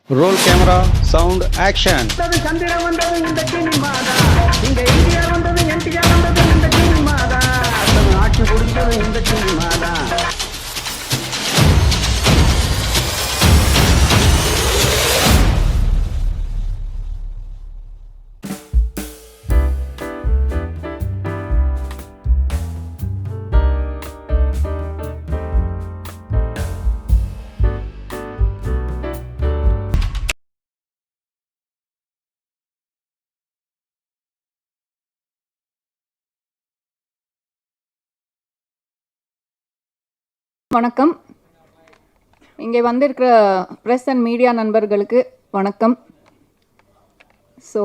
Roll camera, sound, action. சந்திரன் வந்தது இந்த சினிமாதா, இங்க இந்தியா வந்தது என்டிஆர் வந்தது இந்த சினிமாதா, ஆட்சி கொடுத்தது இந்த சினிமாதா. வணக்கம். இங்கே வந்திருக்கிற ப்ரெஸ் அண்ட் மீடியா நண்பர்களுக்கு வணக்கம். ஸோ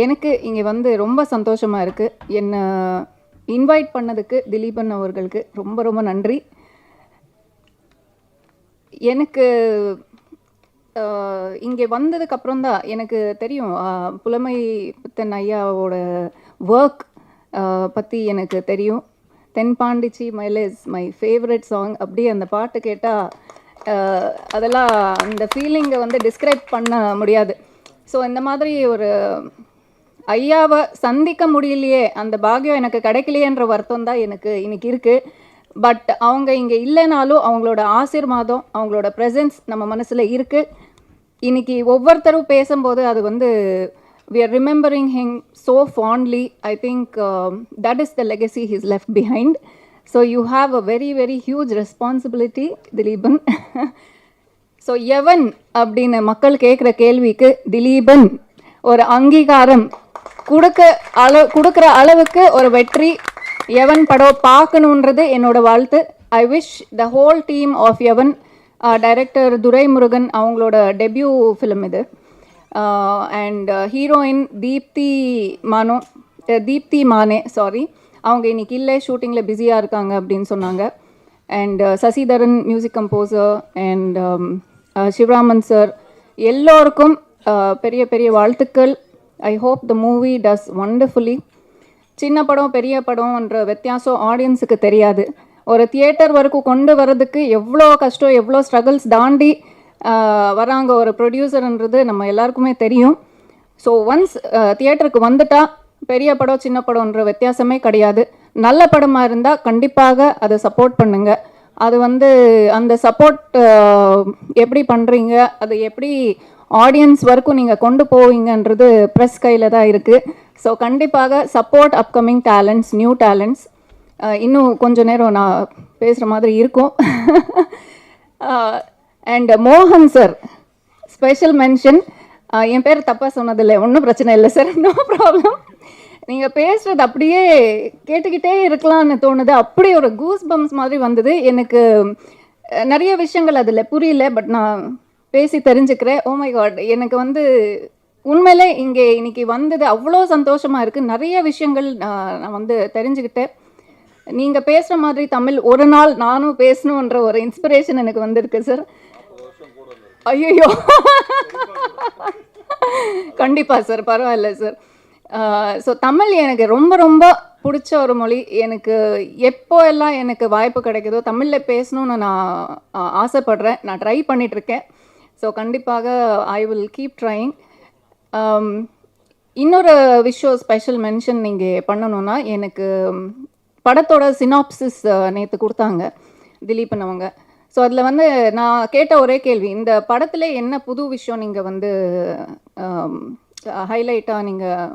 எனக்கு இங்கே வந்து ரொம்ப சந்தோஷமாக இருக்குது. என்னை இன்வைட் பண்ணதுக்கு திலீபன் அவர்களுக்கு ரொம்ப ரொம்ப நன்றி. எனக்கு இங்கே வந்ததுக்கப்புறம் தான் எனக்கு தெரியும் புலமை பித்தன் ஐயாவோட ஒர்க் பற்றி எனக்கு தெரியும். தென்பாண்டிச்சி மைலேஸ் மை ஃபேவரட் சாங். அப்படியே அந்த பாட்டு கேட்டால் அதெல்லாம் அந்த ஃபீலிங்கை வந்து டிஸ்கிரைப் பண்ண முடியாது. ஸோ இந்த மாதிரி ஒரு ஐயாவை சந்திக்க முடியலையே, அந்த பாக்கியம் எனக்கு கிடைக்கலையேன்ற வருத்தம் தான் எனக்கு இன்றைக்கி இருக்குது. பட் அவங்க இங்கே இல்லைனாலும் அவங்களோட ஆசீர்வாதம், அவங்களோட ப்ரெசன்ஸ் நம்ம மனசில் இருக்குது. இன்றைக்கி ஒவ்வொருத்தரும் பேசும்போது அது வந்து we are remembering him so fondly. I think that is the legacy he's left behind. So you have a very very huge responsibility, Dileeban. So எவன் அப்படின்னு மக்கள் கேட்குற கேள்விக்கு திலீபன் ஒரு அங்கீகாரம் கொடுக்குற அளவுக்கு ஒரு வெற்றி எவன் படம் பார்க்கணுன்றது என்னோட வாழ்த்து. I wish the whole team of Evan, director Duraimurugan அவங்களோட டெபியூ ஃபிலிம் இது. அண்ட் ஹீரோயின் தீப்தி மானே அவங்க இன்னைக்கு இல்லை, ஷூட்டிங்கில் பிஸியாக இருக்காங்க அப்படின்னு சொன்னாங்க. And Sasidharan music composer and Sivaraman sir எல்லோருக்கும் பெரிய பெரிய வாழ்த்துக்கள். I hope the movie does wonderfully. சின்ன படம் பெரிய படம்ன்ற வித்தியாசம் ஆடியன்ஸுக்கு தெரியாது. ஒரு தியேட்டர் வரைக்கும் கொண்டு வரதுக்கு எவ்வளோ கஷ்டம், எவ்வளோ ஸ்ட்ரகிள்ஸ் தாண்டி வராங்க ஒரு ப்ரொடியூசர்ன்றது நம்ம எல்லாருக்குமே தெரியும். ஸோ ஒன்ஸ் தியேட்டருக்கு வந்துட்டால் பெரிய படம் சின்ன படம்ன்ற வித்தியாசமே கிடையாது. நல்ல படமாக இருந்தால் கண்டிப்பாக அதை சப்போர்ட் பண்ணுங்கள். அது வந்து அந்த சப்போர்ட் எப்படி பண்ணுறீங்க, அது எப்படி ஆடியன்ஸ் வரைக்கும் நீங்கள் கொண்டு போவீங்கன்றது ப்ரெஸ் கையில் தான் இருக்குது. ஸோ கண்டிப்பாக support upcoming talents, new talents. இன்னும் கொஞ்சம் நேரம் நான் பேசுகிற மாதிரி இருக்கும். அண்ட் மோகன் சார் ஸ்பெஷல் மென்ஷன். என் பேர் தப்பாக சொன்னதில்லை, ஒன்றும் பிரச்சனை இல்லை சார், நோ ப்ராப்ளம். நீங்கள் பேசுகிறது அப்படியே கேட்டுக்கிட்டே இருக்கலாம்னு தோணுது. அப்படி ஒரு கூஸ் பம்ஸ் மாதிரி வந்தது. எனக்கு நிறைய விஷயங்கள் அதில் புரியல, பட் நான் பேசி தெரிஞ்சுக்கிறேன். ஓ மை காட், எனக்கு வந்து உண்மையிலே இங்கே இன்னைக்கு வந்தது அவ்வளோ சந்தோஷமாக இருக்குது. நிறைய விஷயங்கள் நான் வந்து தெரிஞ்சுக்கிட்டேன். நீங்கள் பேசுகிற மாதிரி தமிழ் ஒரு நாள் நானும் பேசணுன்ற ஒரு இன்ஸ்பிரேஷன் எனக்கு வந்திருக்கு சார். ஐயோ கண்டிப்பாக சார், பரவாயில்ல சார். ஸோ தமிழ் எனக்கு ரொம்ப ரொம்ப பிடிச்ச ஒரு மொழி. எனக்கு எப்போ எல்லாம் எனக்கு வாய்ப்பு கிடைக்குதோ தமிழில் பேசணும்னு நான் ஆசைப்படுறேன். நான் ட்ரை பண்ணிகிட்ருக்கேன். ஸோ கண்டிப்பாக ஐ வில் கீப் ட்ரையிங். இன்னொரு விஷயம் ஸ்பெஷல் மென்ஷன் நீங்கள் பண்ணணுன்னா, எனக்கு படத்தோட சினாப்சிஸ் நேற்று கொடுத்தாங்க திலீபன் அவங்க. ஸோ அதில் வந்து நான் கேட்ட ஒரே கேள்வி, இந்த படத்தில் என்ன புது விஷயம் நீங்கள் வந்து ஹைலைட்டாக நீங்கள்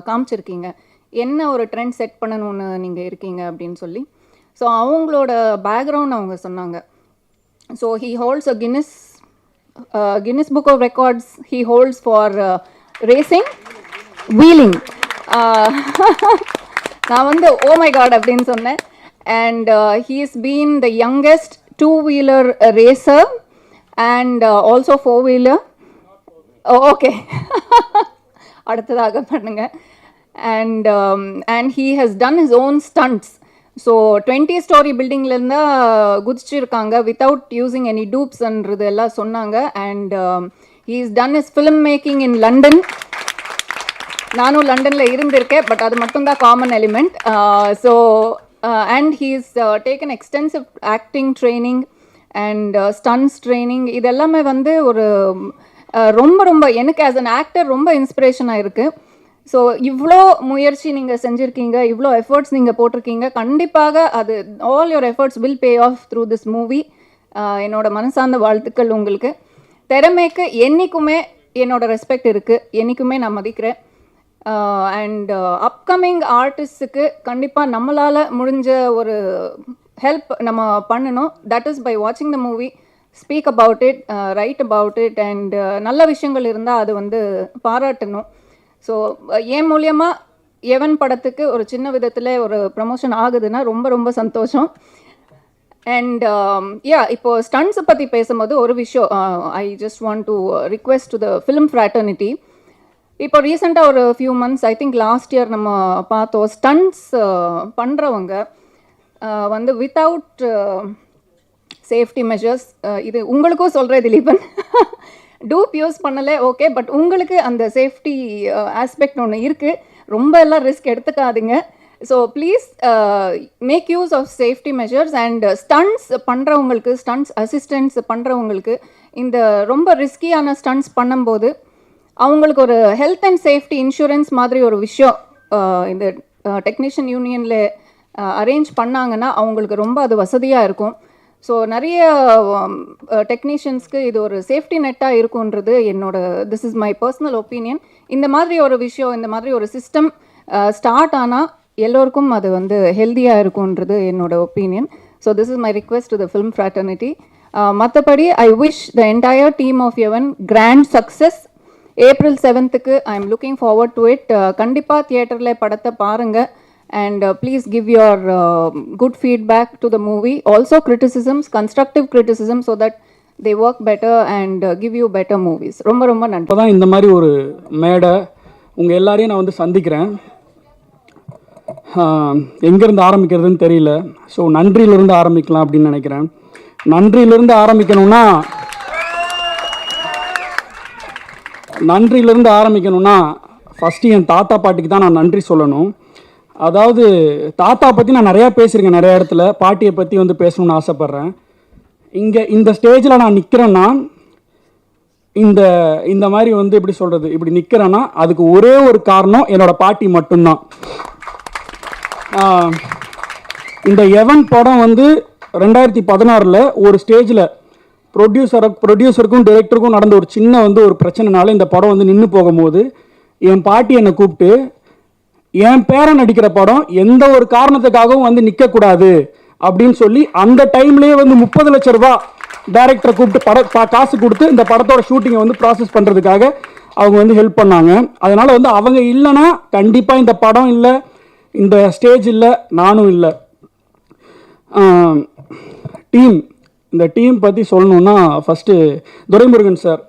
காமிச்சிருக்கீங்க, என்ன ஒரு ட்ரெண்ட் செட் பண்ணணும்னு நீங்கள் இருக்கீங்க அப்படின்னு சொல்லி. ஸோ அவங்களோட பேக்ரவுண்ட் அவங்க சொன்னாங்க. So he holds a Guinness book of records he holds for racing wheeling. நான் வந்து ஓ மை காட் அப்படின்னு சொன்னேன். And he is been the youngest two-wheeler racer and also four-wheeler. Okay அடுத்ததாக பண்ணுங்க. and he has done his own stunts. So 20 story பில்டிங்லேருந்து குதிச்சிருக்காங்க without using any டூப்ஸ்ன்றது எல்லாம் சொன்னாங்க. And he has done his film making in London. நானும் லண்டனில் இருந்திருக்கேன், பட் அது மட்டும்தான் common element. So and he's taken extensive acting training and stunts training இது எல்லாமே வந்து ஒரு ரொம்ப ரொம்ப எனக்கு ஆஸ் அன் ஆக்டர் ரொம்ப இன்ஸ்பிரேஷனாக இருக்குது. ஸோ இவ்வளோ முயற்சி நீங்கள் செஞ்சுருக்கீங்க, இவ்வளோ எஃபர்ட்ஸ் நீங்கள் போட்டிருக்கீங்க. கண்டிப்பாக அது all your efforts will pay off through this movie. என்னோட மனசார்ந்த வாழ்த்துக்கள் உங்களுக்கு. திறமைக்கு என்றைக்குமே என்னோட ரெஸ்பெக்ட் இருக்குது, என்றைக்குமே நான் மதிக்கிறேன். அண்ட் அப்கமிங் ஆர்டிஸ்ட்டுக்கு கண்டிப்பாக நம்மளால் முடிஞ்ச ஒரு ஹெல்ப் நம்ம பண்ணணும். தட் இஸ் பை வாட்சிங் the movie, speak about it, right about it, and நல்ல விஷயங்கள் இருந்தால் அது வந்து பாராட்டணும். ஸோ என் மூலியமாக எவன் படத்துக்கு ஒரு சின்ன விதத்தில் ஒரு ப்ரமோஷன் ஆகுதுன்னா ரொம்ப ரொம்ப சந்தோஷம். அண்ட் இப்போது ஸ்டண்ட்ஸை பற்றி பேசும்போது ஒரு விஷயம் I just want to request to the film fraternity. இப்போ ரீசெண்டாக ஒரு few months, I think last year நம்ம பார்த்தோம், ஸ்டண்ட்ஸ் பண்ணுறவங்க வந்து வித்தவுட் சேஃப்டி மெஷர்ஸ், இது உங்களுக்கும் சொல்கிறேன் திலீபன், டூப் யூஸ் பண்ணலை ஓகே, பட் உங்களுக்கு அந்த சேஃப்டி ஆஸ்பெக்ட் ஒன்று இருக்குது. ரொம்ப எல்லாம் ரிஸ்க் எடுத்துக்காதீங்க. So please make use of safety measures. And stunts பண்ணுறவங்களுக்கு, ஸ்டண்ட்ஸ் அசிஸ்டன்ட்ஸ் பண்ணுறவங்களுக்கு இந்த ரொம்ப ரிஸ்கியான ஸ்டண்ட்ஸ் பண்ணும்போது அவங்களுக்கு ஒரு ஹெல்த் அண்ட் சேஃப்டி இன்சூரன்ஸ் மாதிரி ஒரு விஷயம் இந்த டெக்னீஷியன் யூனியனில் அரேஞ்ச் பண்ணாங்கன்னா அவங்களுக்கு ரொம்ப அது வசதியாக இருக்கும். ஸோ நிறைய டெக்னீஷியன்ஸ்க்கு இது ஒரு சேஃப்டி நெட்டாக இருக்குன்றது என்னோட, this is my personal opinion. இந்த மாதிரி ஒரு விஷயம், இந்த மாதிரி ஒரு சிஸ்டம் ஸ்டார்ட் ஆனால் எல்லோருக்கும் அது வந்து ஹெல்த்தியாக இருக்குன்றது என்னோட opinion. So this is my request to the film fraternity. மற்றபடி I wish the entire team of Evan grand success. April 7th I am looking forward to it. கண்டிப்பாக தியேட்டரில் படத்தை பாருங்கள். And please give your good feedback to the movie. Also criticisms, constructive criticism, so that they work better and give you better movies. ரொம்ப ரொம்ப நன்றி. இப்போதான் இந்த மாதிரி ஒரு மேடை உங்கள் எல்லாரையும் நான் வந்து சந்திக்கிறேன். எங்கேருந்து ஆரம்பிக்கிறதுன்னு தெரியல. ஸோ நன்றியிலிருந்து ஆரம்பிக்கலாம் அப்படின்னு நினைக்கிறேன். நன்றியிலிருந்து ஆரம்பிக்கணும்னா ஃபஸ்ட்டு என் தாத்தா பாட்டிக்கு தான் நான் நன்றி சொல்லணும். அதாவது தாத்தா பற்றி நான் நிறையா பேசியிருக்கேன், நிறைய இடத்துல. பாட்டியை பற்றி வந்து பேசணும்னு ஆசைப்பட்றேன். இங்கே இந்த ஸ்டேஜில் நான் நிற்கிறேன்னா, இந்த மாதிரி வந்து எப்படி சொல்கிறது, இப்படி நிற்கிறேன்னா அதுக்கு ஒரே ஒரு காரணம் என்னோடய பாட்டி மட்டும்தான். இந்த எவன் படம் வந்து 2016 ஒரு ஸ்டேஜில் ப்ரொடியூசருக்கும் டைரக்டருக்கும் நடந்த ஒரு சின்ன வந்து ஒரு பிரச்சனைனால இந்த படம் வந்து நின்று போகும்போது என் பாட்டி என்னை கூப்பிட்டு, என் பேரன் நடிக்கிற படம் எந்த ஒரு காரணத்துக்காகவும் வந்து நிற்கக்கூடாது அப்படின்னு சொல்லி அந்த டைம்லேயே வந்து 30 லட்ச ரூபா டைரக்டரை கூப்பிட்டு காசு கொடுத்து இந்த படத்தோட ஷூட்டிங்கை வந்து ப்ராசஸ் பண்ணுறதுக்காக அவங்க வந்து ஹெல்ப் பண்ணாங்க. அதனால் வந்து அவங்க இல்லைன்னா கண்டிப்பாக இந்த படம் இல்லை, இந்த ஸ்டேஜ் இல்லை, நானும் இல்லை. இந்த டீம் பற்றி சொல்லணுன்னா ஃபஸ்ட்டு துரைமுருகன் சார்,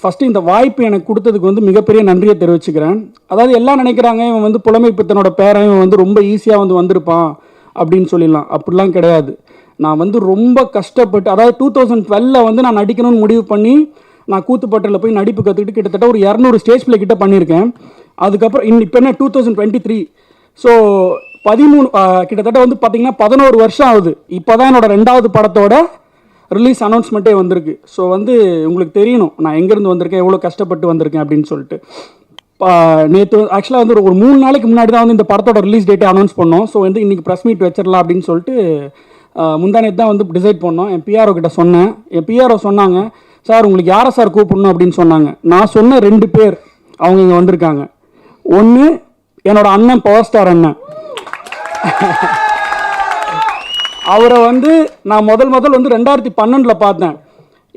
ஃபஸ்ட்டு இந்த வாய்ப்பு எனக்கு கொடுத்ததுக்கு வந்து மிகப்பெரிய நன்றியை தெரிவிச்சுக்கிறேன். அதாவது எல்லாம் நினைக்கிறாங்க இவன் வந்து புலமை பித்தனோட பேரன், இவன் வந்து ரொம்ப ஈஸியாக வந்து வந்திருப்பான் அப்படின்னு சொல்லிடலாம். அப்படிலாம் கிடையாது. நான் வந்து ரொம்ப கஷ்டப்பட்டு, அதாவது 2012 வந்து நான் நடிக்கணும்னு முடிவு பண்ணி நான் கூத்துப்பட்டில் போய் நடிப்பு கற்றுக்கிட்டு கிட்டத்தட்ட ஒரு 200 ஸ்டேஜ் பிளே கிட்ட பண்ணியிருக்கேன். அதுக்கப்புறம் இப்போ என்ன 2023, ஸோ 13 கிட்டத்தட்ட வந்து பார்த்திங்கன்னா 11 வருஷம் ஆகுது. இப்போ தான் என்னோடய 2வது படத்தோட ரிலீஸ் அனௌன்ஸ்மெண்ட்டே வந்திருக்கு. ஸோ வந்து உங்களுக்கு தெரியணும் நான் எங்கேருந்து வந்திருக்கேன், எவ்வளோ கஷ்டப்பட்டு வந்திருக்கேன் அப்படின்னு சொல்லிட்டு. நேற்று ஆக்சுவலாக வந்து ஒரு 3 நாளைக்கு முன்னாடி தான் வந்து இந்த படத்தோட ரிலீஸ் டேட்டை அனௌன்ஸ் பண்ணோம். ஸோ வந்து இன்றைக்கி ப்ரெஸ் மீட் வச்சிடலாம் அப்படின்னு சொல்லிட்டு முந்தானேத்து தான் வந்து டிசைட் பண்ணோம். என் பிஆர்ஓ கிட்ட சொன்னேன். என் பிஆர்ஓ சொன்னாங்க, சார் உங்களுக்கு யாரை சார் கூப்பிடணும் அப்படின்னு சொன்னாங்க. நான் சொன்ன 2 பேர் அவங்க இங்கே வந்திருக்காங்க. ஒன்று என்னோடய அண்ணன் பவர் ஸ்டார் அண்ணன். அவரை வந்து நான் முதல் வந்து 2012 பார்த்தேன்.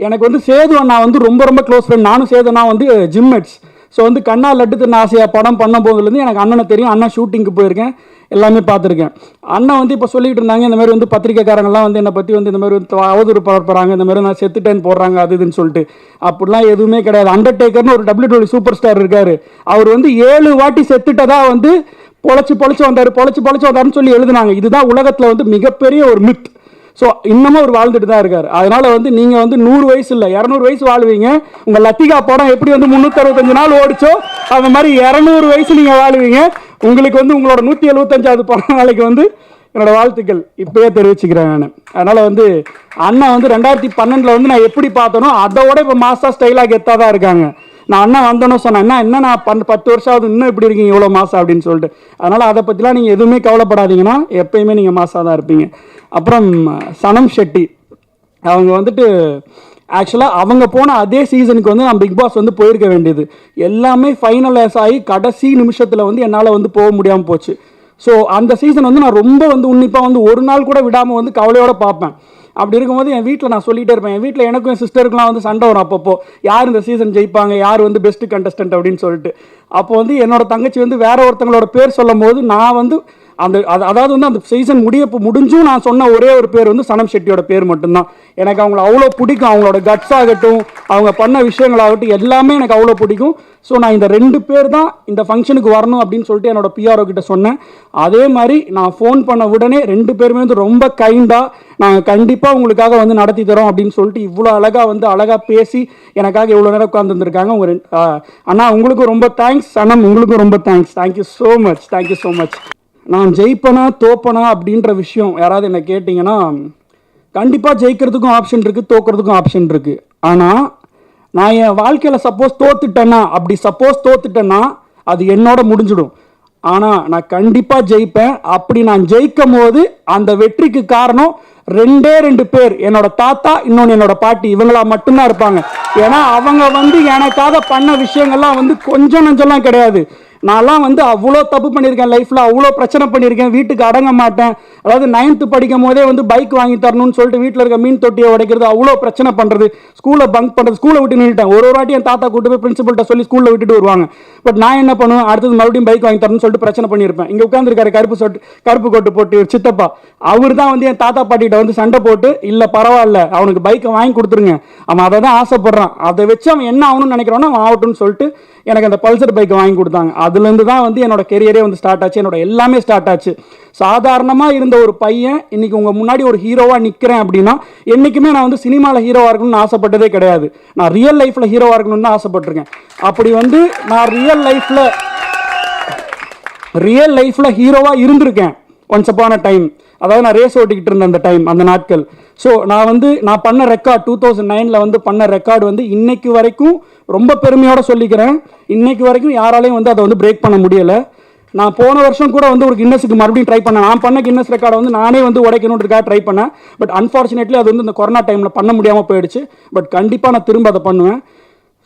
எனக்கு வந்து சேது அண்ணா வந்து ரொம்ப க்ளோஸ் ஃப்ரெண்ட். நானும் சேது அண்ணா வந்து ஜிம்மேட்ஸ். ஸோ வந்து கண்ணா லட்டு தின்ன ஆசையாக படம் பண்ண போதுலேருந்து எனக்கு அண்ணனை தெரியும். அண்ணா ஷூட்டிங்க்கு போயிருக்கேன், எல்லாமே பார்த்துருக்கேன். அண்ணன் வந்து இப்போ சொல்லிட்டு இருந்தாங்க, இந்த மாதிரி வந்து பத்திரிக்கைக்காரங்களாம் வந்து என்னை பற்றி வந்து இந்த மாதிரி வந்து அவதூறு பரப்புறாங்க, இந்த மாதிரி நான் செத்துட்டேன்னு போடுறாங்க அது இதுன்னு சொல்லிட்டு. அப்படிலாம் எதுவுமே கிடையாது. அண்டர்டேக்கர்னு ஒரு WWE சூப்பர் ஸ்டார் இருக்கார். அவர் வந்து 7 வாட்டி செத்துட்டதா வந்து பொழைச்சு வந்தாருன்னு சொல்லி எழுதுனாங்க. இதுதான் உலகத்தில் வந்து மிகப்பெரிய ஒரு மித். ஸோ இன்னமும் அவர் வாழ்ந்துட்டு தான் இருக்கார். அதனால் வந்து நீங்கள் வந்து 100 வயசு இல்லை 200 வயசு வாழ்வீங்க. உங்கள் லத்திகா படம் எப்படி வந்து 365 நாள் ஓடிச்சோ அந்த மாதிரி 200 வயசு நீங்கள் வாழ்வீங்க. உங்களுக்கு வந்து உங்களோட 175வது பிறந்த நாளைக்கு வந்து என்னோட வாழ்த்துக்கள் இப்பயே தெரிவிச்சுக்கிறேன் நான். அதனால் வந்து அண்ணன் வந்து 2012 வந்து நான் எப்படி பார்த்தனோ அதோட இப்போ மாசா ஸ்டைலாக கெத்தாக தான் இருக்காங்க. நான் அண்ணன் வந்தோன்னு சொன்னேன், என்ன நான் 10 வருஷம் ஆகுது இன்னும் இப்படி இருக்கீங்க இவ்வளோ மாசம் அப்படின்னு சொல்லிட்டு. அதனால் அதை பற்றிலாம் நீங்கள் எதுவுமே கவலைப்படாதீங்கன்னா எப்பயுமே நீங்கள் மாசாக தான் இருப்பீங்க. அப்புறம் சனம் ஷெட்டி அவங்க வந்துட்டு ஆக்சுவலாக அவங்க போன அதே சீசனுக்கு வந்து நான் பிக் பாஸ் வந்து போயிருக்க வேண்டியது. எல்லாமே ஃபைனலைஸ் ஆகி கடைசி நிமிஷத்தில் வந்து என்னால் வந்து போக முடியாமல் போச்சு. ஸோ அந்த சீசன் வந்து நான் ரொம்ப வந்து உன்னிப்பாக வந்து ஒரு நாள் கூட விடாமல் வந்து கவலையோடு பார்ப்பேன். அப்படி இருக்கும்போது என் வீட்டில் நான் சொல்லிகிட்டே இருப்பேன். என் வீட்டில் எனக்கும் என் சிஸ்டருக்குலாம் வந்து சண்டை வரும் அப்பப்போ, யார் இந்த சீசன் ஜெயிப்பாங்க, யார் வந்து பெஸ்ட்டு கண்டஸ்டன்ட் அப்படின்னு சொல்லிட்டு. அப்போ வந்து என்னோட தங்கச்சி வந்து வேற ஒருத்தங்களோட பேர் சொல்லும் போது நான் வந்து அதாவது வந்து அந்த சீசன் முடிஞ்சும் நான் சொன்ன ஒரே ஒரு பேர் வந்து சனம் ஷெட்டியோட பேர் மட்டும்தான். எனக்கு அவங்கள அவ்வளோ பிடிக்கும். அவங்களோட கட்ஸ் ஆகட்டும், அவங்க பண்ண விஷயங்களாகட்டும் எல்லாமே எனக்கு அவ்வளோ பிடிக்கும். ஸோ நான் இந்த 2 பேர் தான் இந்த ஃபங்க்ஷனுக்கு வரணும் அப்படின்னு சொல்லிட்டு என்னோட பிஆர்ஓ கிட்ட சொன்னேன். அதே மாதிரி நான் ஃபோன் பண்ண உடனே 2 பேருமே வந்து ரொம்ப கைண்டாக நாங்கள் கண்டிப்பாக உங்களுக்காக வந்து நடத்தி தரோம் அப்படின்னு சொல்லிட்டு இவ்வளோ அழகாக பேசி எனக்காக இவ்வளோ நேரம் உட்காந்துருந்துருக்காங்க. அண்ணா உங்களுக்கும் ரொம்ப தேங்க்ஸ், சனம் உங்களுக்கும் ரொம்ப தேங்க்ஸ். Thank you so much. நான் ஜெயிப்பனா தோப்பனா அப்படின்ற விஷயம் யாராவது என்ன கேட்டிங்கன்னா, கண்டிப்பாக ஜெயிக்கிறதுக்கும் ஆப்ஷன் இருக்குது, தோக்கிறதுக்கும் ஆப்ஷன் இருக்குது. ஆனால் நான் என் வாழ்க்கையில் சப்போஸ் தோத்துட்டேன்னா அது என்னோட முடிஞ்சிடும். ஆனால் நான் கண்டிப்பாக ஜெயிப்பேன். அப்படி நான் ஜெயிக்கும் போது அந்த வெற்றிக்கு காரணம் 2 பேர், என்னோட தாத்தா, இன்னொன்று என்னோட பாட்டி, இவங்களா மட்டும்தான் இருப்பாங்க. ஏன்னா அவங்க வந்து எனக்காக பண்ண விஷயங்கள்லாம் வந்து கொஞ்சம் நஞ்சம்லாம் கிடையாது. நான்லாம் வந்து அவ்வளோ தப்பு பண்ணியிருக்கேன் லைஃப்பில், அவ்வளோ பிரச்சனை பண்ணியிருக்கேன், வீட்டுக்கு அடங்க மாட்டேன். அதாவது 9th படிக்கும் போதே வந்து பைக் வாங்கி தரணும்னு சொல்லிட்டு வீட்டில் இருக்க மீன் தொட்டியை உடைக்கிறது, அவ்வளோ பிரச்சனை பண்ணுறது, ஸ்கூலை பங்க் பண்ணுறது, ஸ்கூலை விட்டு நின்றுட்டேன். ஒரு வாட்டி என் தாத்தா கூட்டு போய் பிரின்சிபல்கிட்ட சொல்லி ஸ்கூலில் விட்டுட்டு வருவாங்க. பட் நான் என்ன பண்ணுவேன், அடுத்தது மறுபடியும் பைக் வாங்கி தரணும்னு சொல்லிட்டு பிரச்சனை பண்ணியிருப்பேன். இங்கே உட்காந்துருக்காரு கருப்பு கோட்டு போட்டு சித்தப்பா, அவர் தான் வந்து என் தாத்தா பாட்டிகிட்ட வந்து சண்டை போட்டு, இல்லை பரவாயில்ல அவனுக்கு பைக்கை வாங்கி கொடுத்துருங்க, அவன் அதை தான் ஆசைப்படுறான், அதை வச்சு அவன் என்ன ஆகணும்னு நினைக்கிறானோ அவன் ஆகட்டும்னு சொல்லிட்டு எனக்கு அந்த பல்சர் பைக்கை வாங்கி கொடுத்தாங்க. அதுலேருந்து தான் வந்து என்னோட கெரியரே வந்து ஸ்டார்ட் ஆச்சு, என்னோட எல்லாமே ஸ்டார்ட் ஆச்சு. சாதாரணமாக இருந்த ஒரு பையன் இன்னைக்கு உங்கள் முன்னாடி ஒரு ஹீரோவாக நிற்கிறேன் அப்படின்னா, என்றைக்குமே நான் வந்து சினிமாவில் ஹீரோவாக இருக்கணும்னு ஆசைப்பட்டதே கிடையாது. நான் ரியல் லைஃப்பில் ஹீரோவாக இருக்கணும்னு தான் ஆசைப்பட்டிருக்கேன். அப்படி வந்து நான் ரியல் லைஃப்பில் ஹீரோவாக இருந்திருக்கேன் ஒன்ஸ் அப்பான் அ டைம். அதாவது நான் ரேஸ் ஓட்டிக்கிட்டு இருந்தேன் அந்த நாட்கள். ஸோ நான் பண்ண ரெக்கார்ட் 2009 வந்து பண்ண ரெக்கார்டு வந்து இன்னைக்கு வரைக்கும் ரொம்ப பெருமையோடு சொல்லிக்கிறேன். இன்னைக்கு வரைக்கும் யாராலையும் வந்து அதை வந்து பிரேக் பண்ண முடியலை. நான் போன வருஷம் கூட வந்து ஒரு கின்னஸுக்கு மறுபடியும் ட்ரை பண்ணேன். நான் பண்ண கின்னஸ் ரெக்கார்டை வந்து நானே வந்து உடைக்கணுன்றதுக்காக ட்ரை பண்ணேன். பட் அன்ஃபார்ச்சுனேட்லி அது வந்து இந்த கொரோனா டைமில் பண்ண முடியாமல் போயிடுச்சு. பட் கண்டிப்பாக நான் திரும்ப அதை பண்ணுவேன்.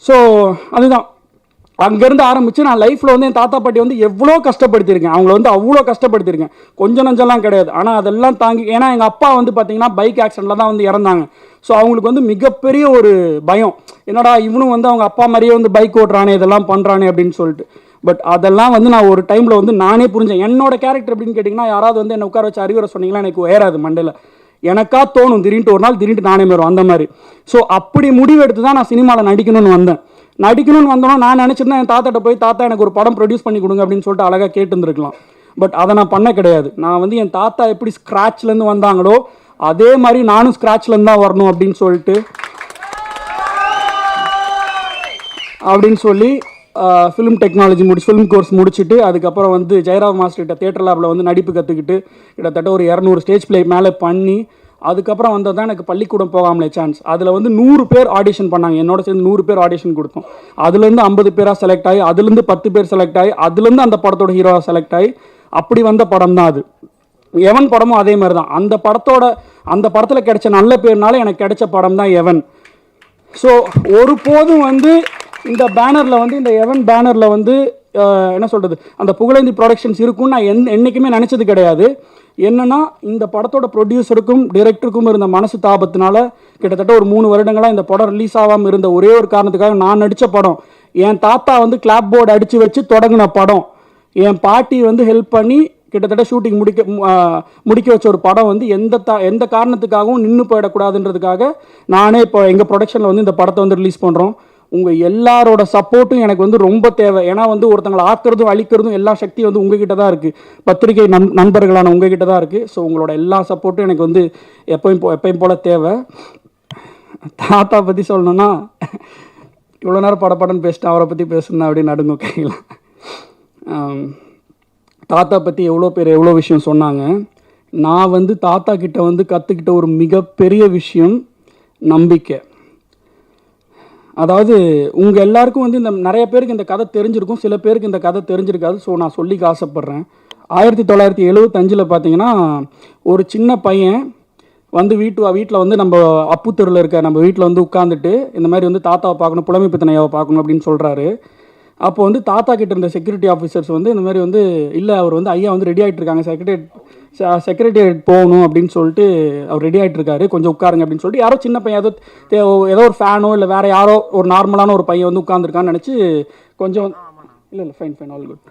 ஸோ அதுதான் அங்கேருந்து ஆரம்பித்து நான் லைஃப்பில் வந்து என் தாத்தா பாட்டி வந்து எவ்வளோ கஷ்டப்படுத்தியிருக்கேன். அவங்கள வந்து அவ்வளோ கஷ்டப்படுத்தியிருக்கேன், கொஞ்சம் நஞ்சம்லாம் கிடையாது. ஆனால் அதெல்லாம் தாங்கி, ஏன்னா எங்கள் அப்பா வந்து பார்த்தீங்கன்னா பைக் ஆக்சிடெண்ட்டில் தான் வந்து இறந்தாங்க. ஸோ அவங்களுக்கு வந்து மிகப்பெரிய ஒரு பயம், என்னடா இவனும் வந்து அவங்க அப்பா மாதிரியே வந்து பைக் ஓட்டுறானே, இதெல்லாம் பண்ணுறானே அப்படின்னு சொல்லிட்டு. பட் அதெல்லாம் வந்து நான் ஒரு டைமில் வந்து நானே புரிஞ்சேன். என்னோட கேரக்டர் அப்படின்னு கேட்டிங்கன்னா, யாராவது வந்து என்னை உட்கார வச்சு அறிவுரை சொன்னீங்கன்னா எனக்கு ஏறாது மண்டையில். எனக்கா தோணும் திடீர்னு ஒரு நாள் திடீர்னு நானே வரும் அந்த மாதிரி. ஸோ அப்படி முடிவெடுத்து தான் நான் சினிமாவில் நடிக்கணும்னு வந்தோன்னா நான் நினச்சிருந்தேன் என் தாத்தாட்ட போய், தாத்தா எனக்கு ஒரு படம் ப்ரொடியூஸ் பண்ணி கொடுங்க அப்படின்னு சொல்லிட்டு அழகாக கேட்டுருந்துருக்கலாம். பட் அதை நான் பண்ண கிடையாது. நான் வந்து என் தாத்தா எப்படி ஸ்க்ராட்ச்லேருந்து வந்தாங்களோ அதே மாதிரி நானும் ஸ்க்ராட்ச்லேருந்து தான் வரணும் அப்படின்னு சொல்லி ஃபிலிம் டெக்னாலஜி ஃபிலிம் கோர்ஸ் முடிச்சுட்டு அதுக்கப்புறம் வந்து ஜெயராம் மாஸ்டர்கிட்ட தியேட்டர் லேபில் வந்து நடிப்பு கற்றுக்கிட்டு கிட்டத்தட்ட ஒரு 200 ஸ்டேஜ் பிளே மேலே பண்ணி, அதுக்கப்புறம் வந்தது தான் எனக்கு பள்ளிக்கூடம் போகாமலே சான்ஸ். அதில் வந்து 100 பேர் ஆடிஷன் பண்ணாங்க, என்னோட சேர்ந்து 100 பேர் ஆடிஷன் கொடுத்தோம். அதுலேருந்து 50 பேராக செலக்ட் ஆகி, அதுலேருந்து 10 பேர் செலக்ட் ஆகி, அதுலேருந்து அந்த படத்தோட ஹீரோவாக செலக்ட் ஆகி அப்படி வந்த படம் தான் அது. எவன் படமும் அதே மாதிரி தான். அந்த படத்தில் கிடைச்ச நல்ல பேர்னால எனக்கு கிடைச்ச படம் தான் எவன். ஸோ ஒருபோதும் வந்து இந்த பேனரில் வந்து இந்த எவன் பேனரில் வந்து என்ன சொல்கிறது, அந்த புகழேந்தி ப்ரொடக்ஷன்ஸ் இருக்குன்னு நான் என்றைக்குமே நினச்சது கிடையாது. என்னென்னா இந்த படத்தோட ப்ரொடியூசருக்கும் டைரக்டருக்கும் இருந்த மனசு தாபத்தினால கிட்டத்தட்ட ஒரு 3 வருடங்களாக இந்த படம் ரிலீஸ் ஆகாமல் இருந்த ஒரே ஒரு காரணத்துக்காக நான் நடித்த படம், என் தாத்தா வந்து கிளாப் போர்டு அடித்து வச்சு தொடங்கின படம், என் பாட்டி வந்து ஹெல்ப் பண்ணி கிட்டத்தட்ட ஷூட்டிங் முடிக்க வச்ச ஒரு படம் வந்து எந்த காரணத்துக்காகவும் நின்று போயிடக்கூடாதுன்றதுக்காக நானே இப்போ எங்கள் ப்ரொடக்ஷனில் வந்து இந்த படத்தை வந்து ரிலீஸ் பண்ணுறோம். உங்கள் எல்லாரோட சப்போர்ட்டும் எனக்கு வந்து ரொம்ப தேவை. ஏன்னா வந்து ஒருத்தங்களை ஆக்கிறதும் அழிக்கிறதும் எல்லா சக்தியும் வந்து உங்ககிட்ட தான் இருக்குது, பத்திரிகை நண்பர்களான உங்ககிட்ட தான் இருக்குது. ஸோ உங்களோட எல்லா சப்போர்ட்டும் எனக்கு வந்து எப்பயும் போல் தேவை. தாத்தா பற்றி சொல்லணுன்னா, இவ்வளோ நேரம் படப்படன்னு பேசிட்டேன், அவரை பற்றி பேசுனா அப்படின்னு நடுங்க கையில். தாத்தா பற்றி எவ்வளோ பேர் எவ்வளோ விஷயம் சொன்னாங்க. நான் வந்து தாத்தா கிட்ட வந்து கற்றுக்கிட்ட ஒரு மிகப்பெரிய விஷயம் நம்பிக்கை. அதாவது உங்கள் எல்லாருக்கும் வந்து இந்த நிறைய பேருக்கு இந்த கதை தெரிஞ்சிருக்கும், சில பேருக்கு இந்த கதை தெரிஞ்சிருக்காது. ஸோ நான் சொல்லிக்க ஆசைப்பட்றேன். 1975 பார்த்தீங்கன்னா ஒரு சின்ன பையன் வந்து வீட்டில் வந்து நம்ம அப்புத்தூரில் இருக்க நம்ம வீட்டில் வந்து உட்காந்துட்டு இந்த மாதிரி வந்து தாத்தாவை பார்க்கணும், புலமைப்பித்தன் ஐயாவை பார்க்கணும் அப்படின்னு சொல்கிறாரு. அப்போ வந்து தாத்தா கிட்ட இருந்த செக்யூரிட்டி ஆஃபீஸர்ஸ் வந்து இந்த மாதிரி வந்து இல்லை, அவர் வந்து ஐயா வந்து ரெடி ஆகிட்டு இருக்காங்க, செக்ரட்டரியேட் போகணும் அப்படின்னு சொல்லிட்டு அவர் ரெடி ஆகிட்டு இருக்காரு, கொஞ்சம் உட்காருங்க அப்படின்னு சொல்லிட்டு யாரோ சின்ன பையன் ஏதோ ஒரு ஃபேனோ இல்லை வேறு யாரோ ஒரு நார்மலான ஒரு பையன் வந்து உட்காந்துருக்கான்னு நினச்சி கொஞ்சம் இல்லை ஃபைன் ஆல் குட்.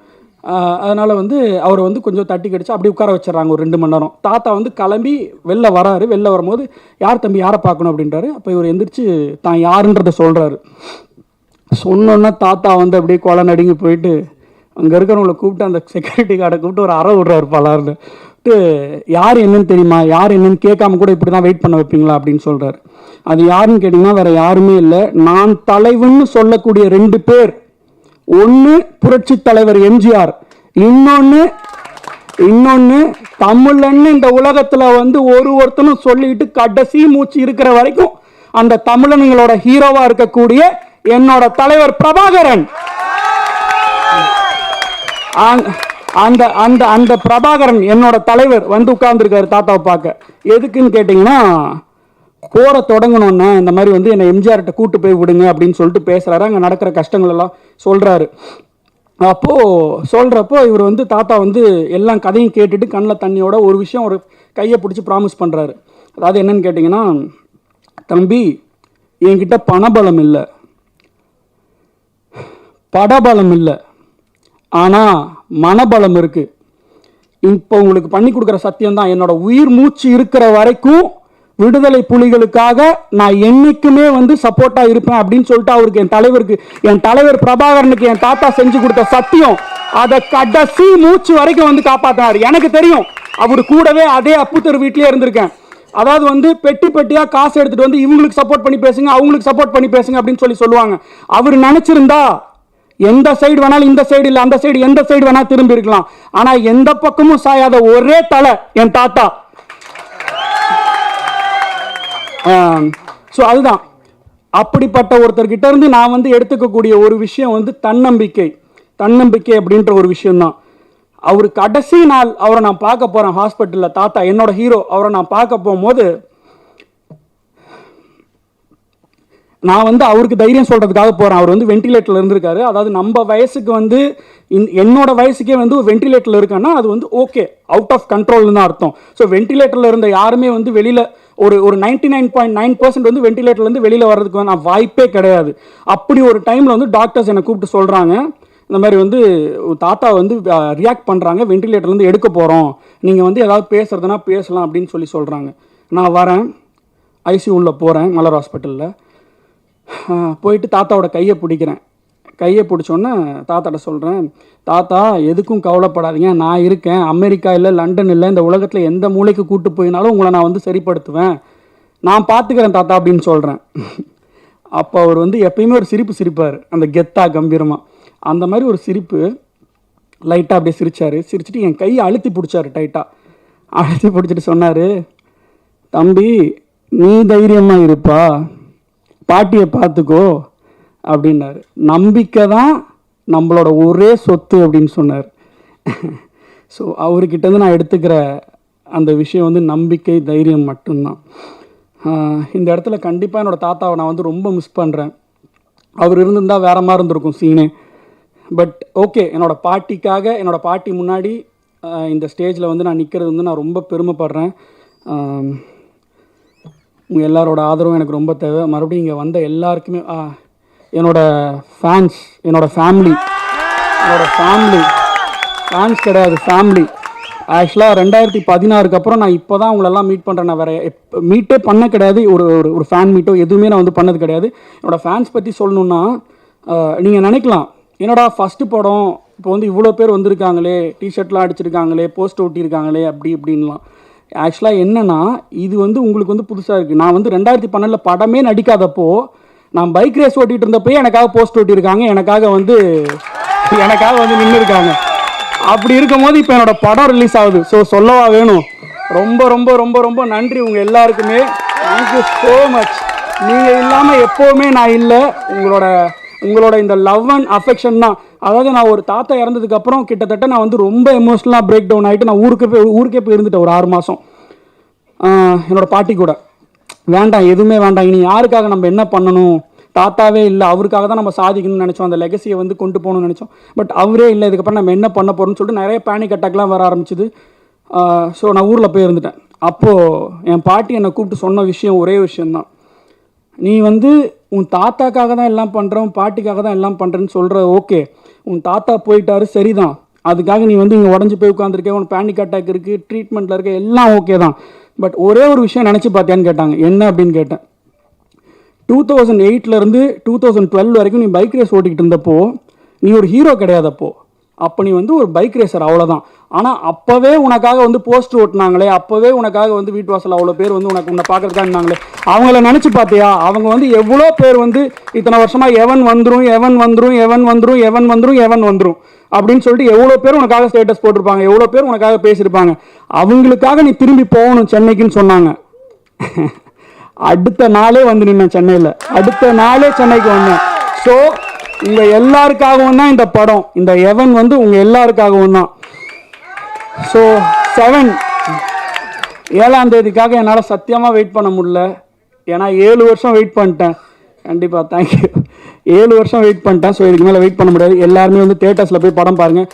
அதனால் வந்து அவர் வந்து கொஞ்சம் தட்டி கடிச்சு அப்படி உட்கார வச்சிடறாங்க ஒரு 2 மணி நேரம். தாத்தா வந்து கிளம்பி வெளில வராரு. வெளில வரும்போது யார் தம்பி யாரை பார்க்கணும் அப்படின்றாரு. அப்போ இவர் எந்திரிச்சு தான் யாருன்றதை சொல்கிறாரு. சொன்னோன்னா தாத்தா வந்து அப்படியே கொலை நடுங்கி போயிட்டு அங்கே இருக்கிறவங்கள கூப்பிட்டு அந்த செக்யூரிட்டி கார்டை கூப்பிட்டு ஒரு அறை விட்றாரு பலார்னு. யார் என்னன்னு தெரியுமா, யார் என்னன்னு கேட்காம கூட இப்படி தான் வெயிட் பண்ண வைப்பீங்களா அப்படின்னு சொல்கிறாரு. அது யாருன்னு கேட்டிங்கன்னா வேறு யாருமே இல்லை, நான் தலைவன்னு சொல்லக்கூடிய 2 பேர். ஒன்று புரட்சி தலைவர் எம்ஜிஆர், இன்னொன்று தமிழன்னு இந்த உலகத்தில் வந்து ஒருத்தனும் சொல்லிட்டு கடைசி மூச்சு இருக்கிற வரைக்கும் அந்த தமிழனுங்களோட ஹீரோவாக இருக்கக்கூடிய என்னோட தலைவர் பிரபாகரன். அந்த அந்த அந்த பிரபாகரன் என்னோட தலைவர் வந்து உட்கார்ந்துருக்காரு தாத்தாவை பார்க்க. எதுக்குன்னு கேட்டிங்கன்னா, போற தொடங்கணும்னா இந்த மாதிரி வந்து என்னை எம்ஜிஆர்கிட்ட கூட்டு போய் விடுங்க அப்படின்னு சொல்லிட்டு பேசுறாரு. அங்கே நடக்கிற கஷ்டங்கள் எல்லாம் சொல்றாரு. அப்போது சொல்கிறப்போ இவர் வந்து தாத்தா வந்து எல்லாம் கதையும் கேட்டுட்டு கண்ணில் தண்ணியோட ஒரு விஷயம் ஒரு கையை பிடிச்சி ப்ராமிஸ் பண்ணுறாரு. அதாவது என்னன்னு கேட்டிங்கன்னா, தம்பி என்கிட்ட பணபலம் இல்லை, படபலம் இல்லை, ஆனால் மனபலம் இருக்குது. இப்போ உங்களுக்கு பண்ணி கொடுக்குற சத்தியம் தான், என்னோட உயிர் மூச்சு இருக்கிற வரைக்கும் விடுதலை புலிகளுக்காக நான் என்னைக்குமே வந்து சப்போர்ட்டாக இருப்பேன் அப்படின்னு சொல்லிட்டு அவருக்கு என் தலைவர் பிரபாகரனுக்கு என் தாத்தா செஞ்சு கொடுத்த சத்தியம், அதை கடைசி மூச்சு வரைக்கும் வந்து காப்பாற்றினார். எனக்கு தெரியும், அவர் கூடவே அதே அப்புத்தர் வீட்லேயே இருந்திருக்கேன். அதாவது வந்து பெட்டி பெட்டியாக காசு எடுத்துகிட்டு வந்து இவங்களுக்கு சப்போர்ட் பண்ணி பேசுங்க, அவங்களுக்கு சப்போர்ட் பண்ணி பேசுங்க அப்படின்னு சொல்லுவாங்க. அவர் நினச்சிருந்தா எந்த சைடு வேணாலும், இந்த சைடு இல்லை அந்த சைடு, எந்த சைடு வேணாலும் திரும்பி இருக்கலாம். ஆனால் எந்த பக்கமும் சாயாத ஒரே தலை என் தாத்தா. ஸோ அதுதான், அப்படிப்பட்ட ஒருத்தர்கிட்ட இருந்து நான் வந்து எடுத்துக்கக்கூடிய ஒரு விஷயம் வந்து தன்னம்பிக்கை அப்படின்ற ஒரு விஷயம்தான். அவர் கடைசி நாள் அவரை நான் பார்க்க போகிறேன் ஹாஸ்பிட்டலில், தாத்தா என்னோட ஹீரோ, அவரை நான் பார்க்க போகும்போது நான் வந்து அவருக்கு தைரியம் சொல்கிறதுக்காக போகிறேன். அவர் வந்து வெண்டிலேட்டரில் இருந்திருக்காரு. அதாவது நம்ம வயசுக்கு வந்து என்னோட வயசுக்கே வந்து ஒரு வெண்டிலேட்டரில் இருக்கேன்னா அது வந்து ஓகே, அவுட் ஆஃப் கண்ட்ரோல்னு தான் அர்த்தம். ஸோ வெண்டிலேட்டரில் இருந்த யாருமே வந்து வெளியில் ஒரு 99.9% வந்து வெண்டிலேட்டர்லேருந்து வெளியில் வர்றதுக்கு நான் வாய்ப்பே கிடையாது. அப்படி ஒரு டைமில் வந்து டாக்டர்ஸ் என்னை கூப்பிட்டு சொல்கிறாங்க, இந்த மாதிரி வந்து தாத்தா வந்து ரியாக்ட் பண்ணுறாங்க, வெண்டிலேட்டர்லேருந்து எடுக்க போகிறோம், நீங்கள் வந்து ஏதாவது பேசுகிறதுனா பேசலாம் அப்படின்னு சொல்கிறாங்க. நான் வரேன், ஐசியூவில் போகிறேன் மலர் ஹாஸ்பிட்டலில். போயிட்டு தாத்தாவோட கையை பிடிக்கிறேன். கையை பிடிச்சோன்னே தாத்தாட்ட சொல்கிறேன், தாத்தா எதுக்கும் கவலைப்படாதீங்க, நான் இருக்கேன், அமெரிக்கா இல்லை லண்டன் இல்லை, இந்த உலகத்தில் எந்த மூளைக்கு கூட்டு போயினாலும் உங்களை நான் வந்து சரிப்படுத்துவேன், நான் பார்த்துக்கிறேன் தாத்தா அப்படின்னு சொல்கிறேன். அப்போ அவர் வந்து எப்பயுமே ஒரு சிரிப்பு சிரிப்பார், அந்த கெத்தா கம்பீரமாக. அந்த மாதிரி ஒரு சிரிப்பு லைட்டாக அப்படியே சிரித்தார். சிரிச்சுட்டு என் கையை அழுத்தி பிடிச்சாரு, டைட்டாக அழுத்தி பிடிச்சிட்டு சொன்னார், தம்பி நீ தைரியமாக இருப்பா, பாட்டியை பார்த்துக்கோ அப்படின்னாரு. நம்பிக்கை தான் நம்மளோட ஒரே சொத்து அப்படின்னு சொன்னார். ஸோ அவர்கிட்டருந்து நான் எடுத்துக்கிற அந்த விஷயம் வந்து நம்பிக்கை, தைரியம் மட்டும்தான். இந்த இடத்துல கண்டிப்பாக என்னோடய தாத்தாவை நான் வந்து ரொம்ப மிஸ் பண்ணுறேன். அவர் இருந்திருந்தால் வேறு மாதிரி இருந்திருக்கும் சீனே. பட் ஓகே, என்னோடய பாட்டிக்காக, என்னோடய பாட்டி முன்னாடி இந்த ஸ்டேஜில் வந்து நான் நிற்கிறது வந்து நான் ரொம்ப பெருமைப்படுறேன். உங்கள் எல்லாரோட ஆதரவும் எனக்கு ரொம்ப தேவை. மறுபடியும் இங்கே வந்த எல்லாருக்குமே, என்னோடய ஃபேன்ஸ், என்னோடய ஃபேமிலி ஃபேன்ஸ் கிடையாது, ஃபேமிலி. ஆக்சுவலாக 2016 அப்புறம் நான் இப்போ தான் உங்களெல்லாம் மீட் பண்ணுறேன். நான் வேறு மீட்டே பண்ண கிடையாது, ஒரு ஃபேன் மீட்டோ எதுவுமே நான் வந்து பண்ணது கிடையாது. என்னோடய ஃபேன்ஸ் பற்றி சொல்லணுன்னா, நீங்கள் நினைக்கலாம் என்னடா ஃபஸ்ட்டு படம் இப்போ வந்து இவ்வளோ பேர் வந்திருக்காங்களே, டிஷர்ட்லாம் அடிச்சிருக்காங்களே, போஸ்ட் ஒட்டியிருக்காங்களே அப்படி இப்படின்லாம். ஆக்சுவலாக என்னென்னா, இது வந்து உங்களுக்கு வந்து புதுசாக இருக்குது. நான் வந்து 2012 படமே நடிக்காதப்போ நான் பைக் ரேஸ் ஓட்டிகிட்டு இருந்தப்போ எனக்காக போஸ்ட் ஓட்டியிருக்காங்க, எனக்காக வந்து நின்று இருக்காங்க. அப்படி இருக்கும் போது இப்போ என்னோடய படம் ரிலீஸ் ஆகுது. ஸோ சொல்லவா வேணும், ரொம்ப ரொம்ப ரொம்ப ரொம்ப நன்றி உங்கள் எல்லாருக்குமே. Thank you so much. நீங்கள் இல்லாமல் எப்போவுமே நான் இல்லை. உங்களோட இந்த லவ் அண்ட் அஃபெக்ஷன் தான். அதாவது நான் ஒரு தாத்தா இறந்ததுக்கப்புறம் கிட்டத்தட்ட நான் வந்து ரொம்ப எமோஷ்னலாக பிரேக் டவுன் ஆகிட்டு நான் ஊருக்கே போய் இருந்துட்டேன் ஒரு 6 மாதம் என்னோடய பாட்டி கூட. வேண்டாம், எதுவுமே வேண்டாம், இனி யாருக்காக நம்ம என்ன பண்ணணும், தாத்தாவே இல்லை, அவருக்காக தான் நம்ம சாதிக்கணும்னு நினச்சோம், அந்த லெகசியை வந்து கொண்டு போகணும்னு நினச்சோம். பட் அவரே இல்லை, இதுக்கப்புறம் நம்ம என்ன பண்ண போகிறோம்னு சொல்லிட்டு நிறைய பேனிக் அட்டாக்லாம் வர ஆரம்பிச்சிது. ஸோ நான் ஊரில் போய் இருந்துட்டேன். அப்போது என் பாட்டி என்னை கூப்பிட்டு சொன்ன விஷயம் ஒரே விஷயந்தான், நீ வந்து உன் தாத்தாக்காக தான் எல்லாம் பண்ணுற, உன் பாட்டிக்காக தான் எல்லாம் பண்ணுறேன்னு சொல்கிற. ஓகே, உன் தாத்தா போயிட்டாரு, சரிதான், அதுக்காக நீ வந்து இங்கே உடஞ்சி போய் உட்காந்துருக்கேன், உனக்கு பேனிக் அட்டாக் இருக்குது, ட்ரீட்மெண்ட்டில் இருக்க, எல்லாம் ஓகே தான். பட் ஒரே ஒரு விஷயம் நினச்சி பார்த்தியான்னு கேட்டாங்க. என்ன அப்படின்னு கேட்டேன். 2008 2012 வரைக்கும் நீ பைக் ரேஸ் ஓட்டிக்கிட்டு இருந்தப்போ நீ ஒரு ஹீரோ கிடையாது. அப்போ நீ வந்து ஒரு பைக் ரேசர், அவ்வளோதான். ஆனால் அப்போவே உனக்காக வந்து போஸ்டர் ஓட்டினாங்களே, அப்போவே உனக்காக வந்து வீட்டு வாசல் அவ்வளோ பேர் வந்து உன்னை பார்க்கறதுக்காக இருந்தாங்களே, அவங்கள நினச்சி பார்த்தியா? அவங்க வந்து எவ்வளோ பேர் வந்து இத்தனை வருஷமாக எவன் வந்துடும் அப்படின்னு சொல்லிட்டு எவ்வளோ பேர் உனக்காக ஸ்டேட்டஸ் போட்டிருப்பாங்க, எவ்வளோ பேர் உனக்காக பேசியிருப்பாங்க. அவங்களுக்காக நீ திரும்பி போகணும் சென்னைக்குன்னு சொன்னாங்க. அடுத்த நாளே வந்து நின்னேன் சென்னையில், அடுத்த நாளே சென்னைக்கு வந்தேன். ஸோ உங்கள் எல்லாருக்காகவும் தான் இந்த படம், இந்த எவன் வந்து உங்கள் எல்லாருக்காகவும் தான். ஸோ 7ஆம் தேதிக்காக என்னால் சத்தியமாக வெயிட் பண்ண முடியல. ஏன்னா 7 வருஷம் வெயிட் பண்ணிட்டேன். கண்டிப்பாக தேங்க்யூ. 7 வருஷம் வெயிட் பண்ணிட்டேன். ஸோ இதுக்கு மேலே வெயிட் பண்ண முடியாது. எல்லாருமே வந்து தியேட்டர்ஸில் போய் படம் பாருங்கள்.